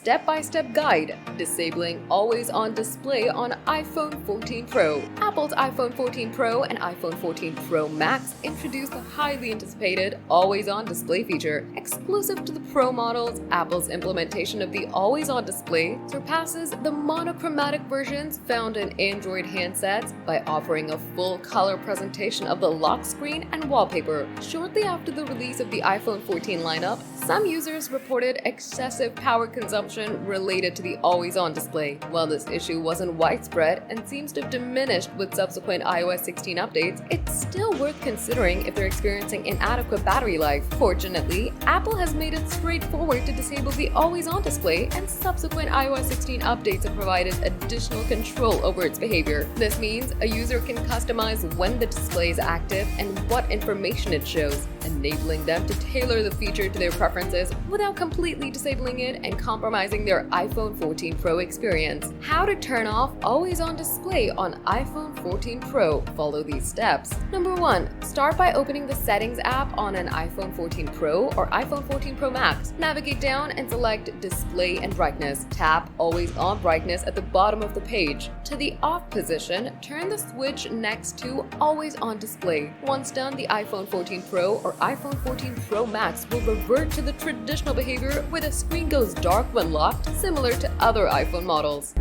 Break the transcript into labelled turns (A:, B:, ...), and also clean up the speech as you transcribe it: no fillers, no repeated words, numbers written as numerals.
A: Step-by-step guide, disabling always-on display on iPhone 14 Pro. Apple's iPhone 14 Pro and iPhone 14 Pro Max introduced the highly anticipated always-on display feature. Exclusive to the Pro models, Apple's implementation of the always-on display surpasses the monochromatic versions found in Android handsets by offering a full color presentation of the lock screen and wallpaper. Shortly after the release of the iPhone 14 lineup, some users reported excessive power consumption related to the always-on display. While this issue wasn't widespread and seems to have diminished with subsequent iOS 16 updates, it's still worth considering if they're experiencing inadequate battery life. Fortunately, Apple has made it straightforward to disable the always-on display, and subsequent iOS 16 updates have provided additional control over its behavior. This means a user can customize when the display is active and what information it shows, enabling them to tailor the feature to their preferences without completely disabling it and compromising their iPhone 14 Pro experience. How to turn off always-on display on iPhone 14 Pro. Follow these steps. Number 1. Start by opening the Settings app on an iPhone 14 Pro or iPhone 14 Pro Max. Navigate down and select Display and Brightness. Tap Always-on Brightness at the bottom of the page. To the off position, turn the switch next to Always-on Display. Once done, the iPhone 14 Pro or iPhone 14 Pro Max will revert to the traditional behavior where the screen goes dark when locked, similar to other iPhone models.